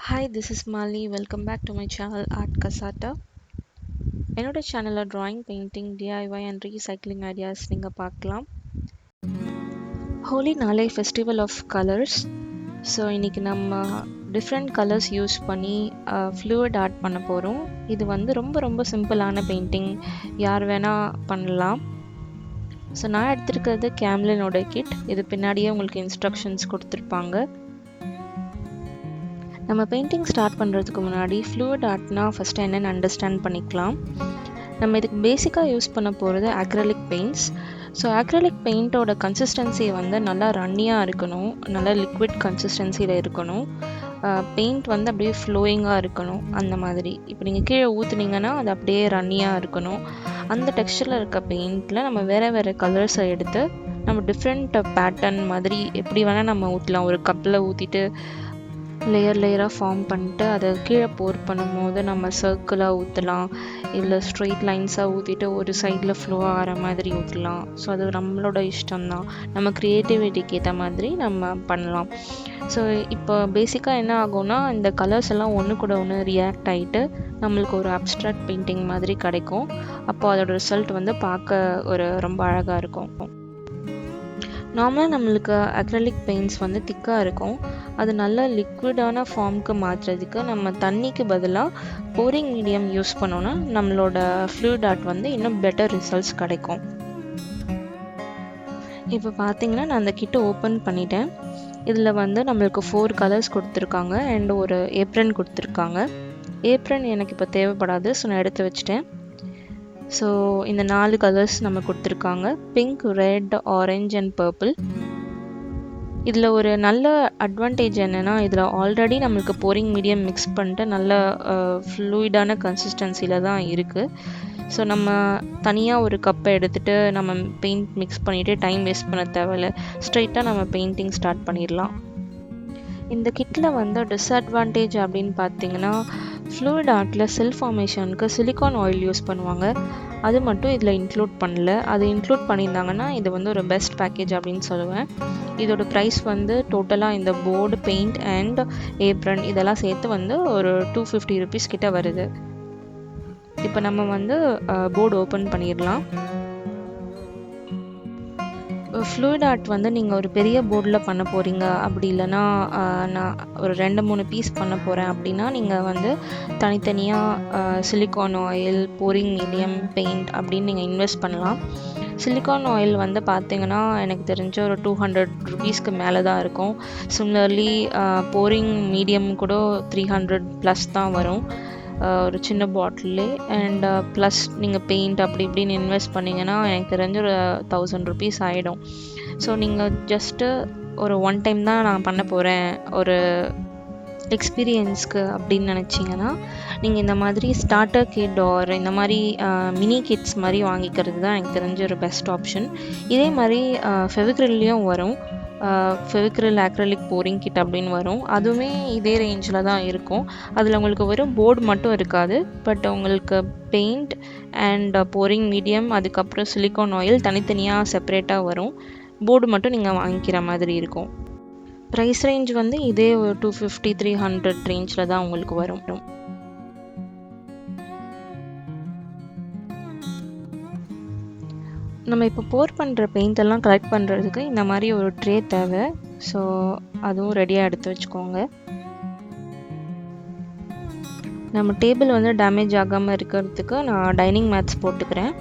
Hi, this is Malini. Welcome back to my channel Artcassata. என்னோட சேனலில் drawing, painting, DIY and recycling ideas நீங்கள் பார்க்கலாம். ஹோலி நாளை festival of colours. So இன்றைக்கி நம்ம டிஃப்ரெண்ட் கலர்ஸ் யூஸ் பண்ணி ஃப்ளூயிட் ஆர்ட் பண்ண போகிறோம். இது வந்து ரொம்ப சிம்பிளான பெயிண்டிங், யார் வேணால் பண்ணலாம். ஸோ நான் எடுத்திருக்கிறது கேம்லினோட கிட். இது பின்னாடியே உங்களுக்கு இன்ஸ்ட்ரக்ஷன்ஸ் கொடுத்துருப்பாங்க. நம்ம பெயிண்டிங் ஸ்டார்ட் பண்ணுறதுக்கு முன்னாடி ஃப்ளூயிட் ஆர்ட்னா ஃபஸ்ட்டு என்னென்னு அண்டர்ஸ்டாண்ட் பண்ணிக்கலாம். நம்ம இதுக்கு பேசிக்காக யூஸ் பண்ண போகிறது அக்ரலிக் பெயிண்ட்ஸ். ஸோ அக்ரலிக் பெயிண்ட்டோட கன்சிஸ்டன்சி வந்து நல்லா ரன்னியாக இருக்கணும், நல்லா லிக்விட் கன்சிஸ்டன்சியில் இருக்கணும். பெயிண்ட் வந்து அப்படியே ஃப்ளோயிங்காக இருக்கணும். அந்த மாதிரி இப்போ நீங்கள் கீழே ஊற்றுனீங்கன்னா அது அப்படியே ரன்னியாக இருக்கணும். அந்த டெக்ஸ்டரில் இருக்க பெயிண்டில் நம்ம வேறு கலர்ஸை எடுத்து நம்ம டிஃப்ரெண்ட் பேட்டர்ன் மாதிரி எப்படி வேணால் நம்ம ஊற்றலாம். ஒரு கப்பில் ஊற்றிட்டு லேயராக ஃபார்ம் பண்ணிட்டு அதை கீழே போர் பண்ணும்போது நம்ம சர்க்கிளாக ஊற்றலாம், இல்லை ஸ்ட்ரெயிட் லைன்ஸாக ஊற்றிட்டு ஒரு சைடில் ஃப்ளோ ஆகிற மாதிரி ஊற்றலாம். ஸோ அது நம்மளோட இஷ்டம்தான், நம்ம க்ரியேட்டிவிட்டிக்கு ஏற்ற மாதிரி நம்ம பண்ணலாம். ஸோ இப்போ பேசிக்காக என்ன ஆகும்னா, இந்த கலர்ஸ் எல்லாம் ஒன்று கூட ஒன்று ரியாக்ட் ஆகிட்டு நம்மளுக்கு ஒரு அப்ஸ்ட்ராக்ட் பெயிண்டிங் மாதிரி கிடைக்கும். அப்போது அதோட ரிசல்ட் வந்து பார்க்க ரொம்ப அழகாக இருக்கும். நார்மலாக நம்மளுக்கு அக்ரலிக் பெயிண்ட்ஸ் வந்து திக்காக இருக்கும். அது நல்ல லிக்விடான ஃபார்முக்கு மாற்றுறதுக்கு நம்ம தண்ணிக்கு பதிலாக போரிங் மீடியம் யூஸ் பண்ணோன்னா நம்மளோட ஃப்ளூயிட் ஆர்ட் வந்து இன்னும் பெட்டர் ரிசல்ட்ஸ் கிடைக்கும். இப்போ பார்த்தீங்கன்னா நான் அந்த கிட்ட ஓப்பன் பண்ணிட்டேன். இதில் வந்து நம்மளுக்கு 4 கலர்ஸ் கொடுத்துருக்காங்க அண்ட் ஒரு ஏப்ரன் கொடுத்துருக்காங்க. ஏப்ரன் எனக்கு இப்போ தேவைப்படாது, ஸோ நான் எடுத்து வச்சிட்டேன். ஸோ இந்த 4 கலர்ஸ் நம்ம கொடுத்துருக்காங்க, pink, red, orange and purple. இதில் ஒரு நல்ல அட்வான்டேஜ் என்னென்னா, இதில் ஆல்ரெடி நம்மளுக்கு போரிங் மீடியம் மிக்ஸ் பண்ணிட்டு நல்ல ஃப்ளூயிடான கன்சிஸ்டன்சியில் தான் இருக்குது. ஸோ நம்ம தனியாக ஒரு கப்பை எடுத்துகிட்டு நம்ம பெயிண்ட் மிக்ஸ் பண்ணிவிட்டு டைம் வேஸ்ட் பண்ண தேவையில்ல, ஸ்ட்ரைட்டாக நம்ம பெயிண்டிங் ஸ்டார்ட் பண்ணிடலாம். இந்த கிட்டில் வந்து டிஸ்அட்வான்டேஜ் அப்படின்னு பார்த்தீங்கன்னா, ஃப்ளூயிட் ஆர்ட்டில் செல் ஃபார்மேஷனுக்கு சிலிக்கான் ஆயில் யூஸ் பண்ணுவாங்க. அது மட்டும் இதில் இன்க்ளூட் பண்ணல. அது இன்க்ளூட் பண்ணியிருந்தாங்கன்னா இது வந்து ஒரு பெஸ்ட் பேக்கேஜ் அப்படின்னு சொல்லுவேன். இதோட ப்ரைஸ் வந்து டோட்டலாக இந்த போர்டு, பெயிண்ட் அண்ட் ஏப்ரன் இதெல்லாம் சேர்த்து வந்து ஒரு 250 ருபீஸ் கிட்ட வருது. இப்போ நம்ம வந்து போர்டு ஓப்பன் பண்ணிடலாம். ஃப்ளூயிட் ஆர்ட் வந்து நீங்கள் ஒரு பெரிய போர்டில் பண்ண போகிறீங்க, அப்படி இல்லைன்னா நான் ஒரு 2-3 பீஸ் பண்ண போகிறேன் அப்படின்னா நீங்கள் வந்து தனித்தனியாக silicon oil, boring medium, paint அப்படின்னு நீங்கள் இன்வெஸ்ட் பண்ணலாம். சிலிக்கான் ஆயில் வந்து பார்த்தீங்கன்னா எனக்கு தெரிஞ்ச ஒரு 200 ருபீஸ்க்கு மேலே தான் இருக்கும். சிமிலர்லி போரிங் மீடியம் கூட 300+ தான் வரும் ஒரு சின்ன பாட்டிலே. அண்ட் ப்ளஸ் நீங்கள் பெயிண்ட் அப்படி இப்படின்னு இன்வெஸ்ட் பண்ணிங்கன்னா எனக்கு தெரிஞ்ச ஒரு 1000 ருபீஸ் ஆகிடும். ஸோ நீங்கள் ஜஸ்ட்டு ஒரு 1 டைம் தான் நான் பண்ண போகிறேன் ஒரு எக்ஸ்பீரியன்ஸ்க்கு அப்படின்னு நினச்சிங்கன்னா நீங்கள் இந்த மாதிரி ஸ்டார்டர் கிட் ஆர் இந்த மாதிரி மினி கிட்ஸ் மாதிரி வாங்கிக்கிறது தான் எனக்கு தெரிஞ்ச ஒரு பெஸ்ட் ஆப்ஷன். இதே மாதிரி ஃபெவிக்ரில்லையும் வரும், ஃபெவிக்ரில் அக்ரலிக் போரிங் கிட் அப்படின்னு வரும். அதுவுமே இதே ரேஞ்சில் தான் இருக்கும். அதில் உங்களுக்கு வெறும் போர்டு மட்டும் இருக்காது, பட் உங்களுக்கு பெயிண்ட் அண்ட் போரிங் மீடியம், அதுக்கப்புறம் சிலிக்கான் ஆயில் தனித்தனியாக செப்பரேட்டாக வரும். போர்டு மட்டும் நீங்கள் வாங்கிக்கிற மாதிரி இருக்கும். ப்ரைஸ் ரேஞ்ச் வந்து இதே ஒரு 250-300 ரேஞ்சில் தான் உங்களுக்கு வரும். நம்ம இப்போ போர் பண்ணுற பெயிண்டெல்லாம் கலெக்ட் பண்ணுறதுக்கு இந்த மாதிரி ஒரு ட்ரே தேவை. ஸோ அதுவும் ரெடியாக எடுத்து வச்சுக்கோங்க. நம்ம டேபிள் வந்து டேமேஜ் ஆகாமல் இருக்கிறதுக்கு நான் டைனிங் மேட்ஸ் போட்டுக்கிறேன்.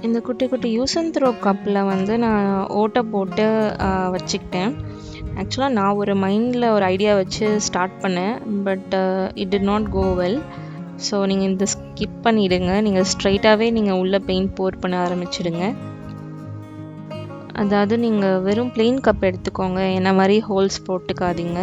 இந்த குட்டி யூஸ் அண்ட் த்ரோ கப்பில் வந்து நான் ஓட்டை போட்டு வச்சுக்கிட்டேன். ஆக்சுவலாக நான் ஒரு மைண்டில் ஒரு ஐடியா வச்சு ஸ்டார்ட் பண்ணேன், but it did not go well. So நீங்கள் இந்த ஸ்கிப் பண்ணிவிடுங்க. நீங்கள் ஸ்ட்ரைட்டாகவே நீங்கள் உள்ளே பெயிண்ட் போர் பண்ண ஆரம்பிச்சிடுங்க. அதாவது நீங்கள் வெறும் பிளெயின் கப் எடுத்துக்கோங்க, என்ன மாதிரி ஹோல்ஸ் போட்டுக்காதீங்க.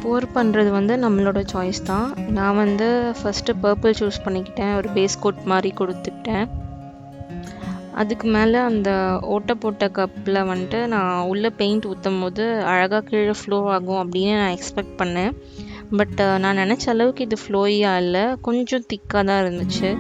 போர் பண்ணுறது வந்து நம்மளோட சாய்ஸ் தான். நான் வந்து ஃபஸ்ட்டு பர்பிள் சூஸ் பண்ணிக்கிட்டேன், ஒரு பேஸ் கோட் மாதிரி கொடுத்துக்கிட்டேன். அதுக்கு மேலே அந்த ஓட்டை போட்ட கப்பில் வந்துட்டு நான் உள்ளே பெயிண்ட் ஊற்றும் போது அழகாக கீழே ஃப்ளோ ஆகும் அப்படின்னு நான் எக்ஸ்பெக்ட் பண்ணேன். பட் நான் நினச்ச அளவுக்கு இது ஃப்ளோயாக இல்லை, கொஞ்சம் திக்காக தான் இருந்துச்சு.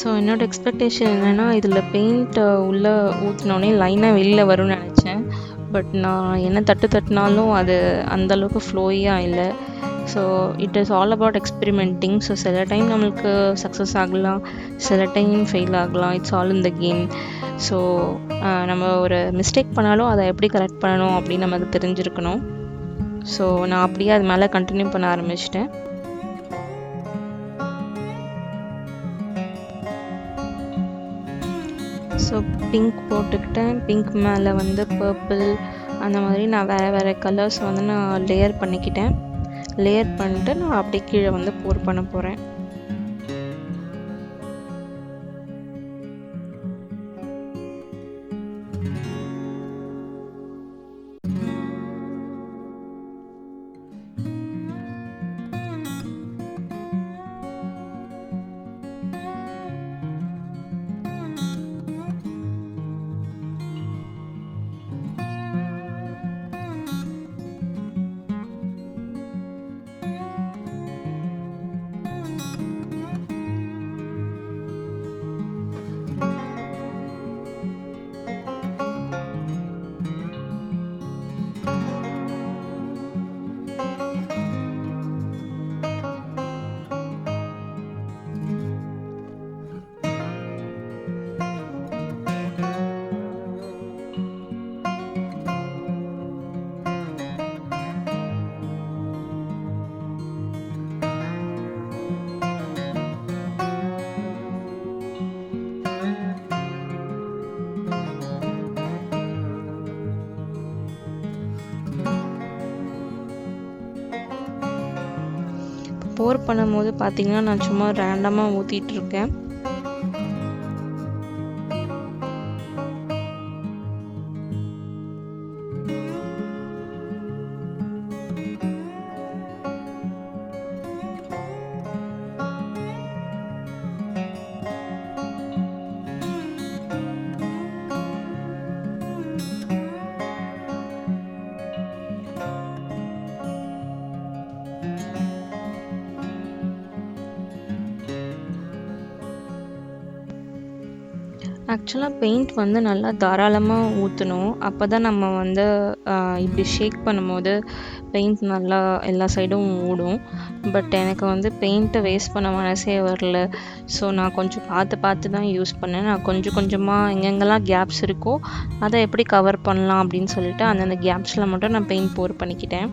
ஸோ என்னோடய எக்ஸ்பெக்டேஷன் என்னென்னா, இதில் பெயிண்ட்டை உள்ளே ஊற்றினோடனே லைனாக வெளில வரும்னு நினச்சேன். பட் நான் என்ன தட்டினாலும் அது அந்தளவுக்கு ஃப்ளோயாக இல்லை. So it is all about experimenting. So சில டைம் நம்மளுக்கு சக்ஸஸ் ஆகலாம், சில டைம் ஃபெயில் ஆகலாம். It's all in the game. So நம்ம ஒரு மிஸ்டேக் பண்ணாலும் அதை எப்படி கரெக்ட் பண்ணணும் அப்படின்னு நமக்கு தெரிஞ்சிருக்கணும். ஸோ நான் அப்படியே அது மேலே கண்டினியூ பண்ண ஆரம்பிச்சிட்டேன். ஸோ பிங்க் போட்டுக்கிட்டேன். பிங்க் மேலே வந்து பர்பிள், அந்த மாதிரி நான் வேறு கலர்ஸ் வந்து நான் லேயர் பண்ணிக்கிட்டேன். லேயர் பண்ணிட்டு நான் அப்படியே கீழே வந்து போர் பண்ண போகிறேன். போர் பண்ணும்போது பார்த்தீங்கன்னா நான் சும்மா ரேண்டமாக ஊற்றிட்டு இருக்கேன். ஆக்சுவலாக பெயிண்ட் வந்து நல்லா தாராளமாக ஊற்றணும். அப்போ தான் நம்ம வந்து இப்படி ஷேக் பண்ணும்போது பெயிண்ட் நல்லா எல்லா சைடும் ஓடும். பட் எனக்கு வந்து பெயிண்ட்டை வேஸ்ட் பண்ண மனசே வரல. ஸோ நான் கொஞ்சம் பார்த்து தான் யூஸ் பண்ணேன். நான் கொஞ்சம் கொஞ்சமாக எங்கெங்கெல்லாம் கேப்ஸ் இருக்கோ அதை எப்படி கவர் பண்ணலாம் அப்படின்னு சொல்லிட்டு அந்தந்த கேப்ஸில் மட்டும் நான் பெயிண்ட் போர் பண்ணிக்கிட்டேன்.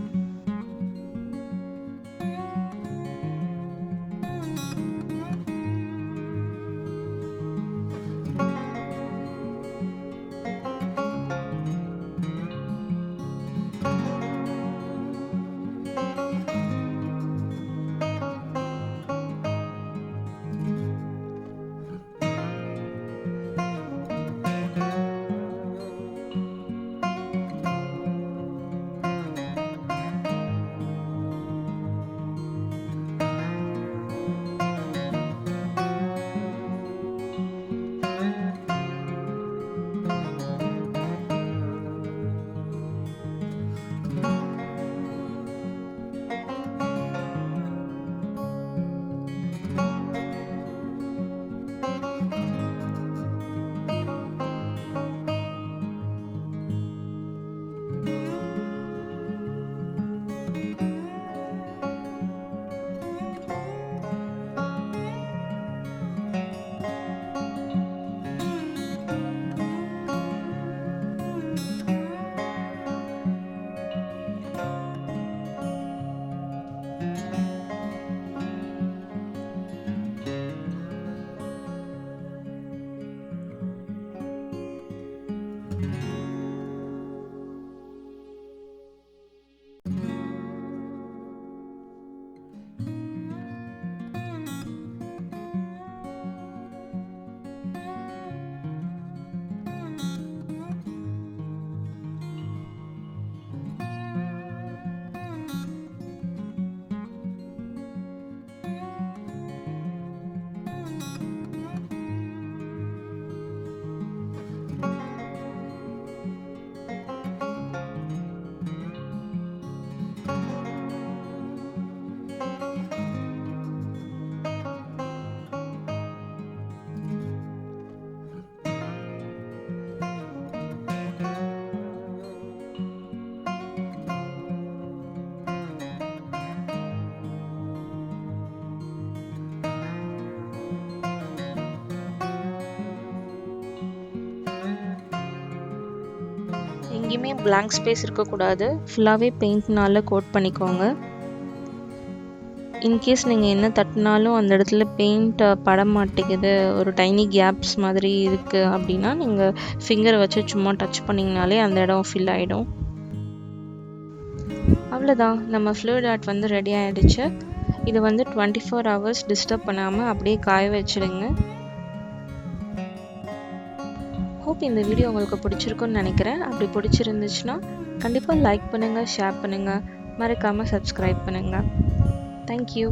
எங்கேயுமே blank ஸ்பேஸ் இருக்கக்கூடாது. ஃபுல்லாகவே பெயிண்ட்னால கோட் பண்ணிக்கோங்க. இன்கேஸ் நீங்கள் என்ன தட்டினாலும் அந்த இடத்துல பெயிண்ட் பட மாட்டேங்குது, ஒரு டைனி கேப்ஸ் மாதிரி இருக்குது அப்படின்னா நீங்கள் ஃபிங்கரை வச்சு சும்மா டச் பண்ணிங்கனாலே அந்த இடம் ஃபில் ஆகிடும். அவ்வளோதான், நம்ம ஃப்ளூயிட் ஆர்ட் வந்து ரெடி ஆகிடுச்சு. இது வந்து 24 hours டிஸ்டர்ப் பண்ணாமல் அப்படியே காய வச்சுடுங்க. ஹோப் இந்த வீடியோ உங்களுக்கு பிடிச்சிருக்குன்னு நினைக்கிறேன். அப்படி பிடிச்சிருந்துச்சுன்னா கண்டிப்பாக லைக் பண்ணுங்கள், ஷேர் பண்ணுங்கள், மறக்காமல் சப்ஸ்கிரைப் பண்ணுங்கள். தேங்க்யூ.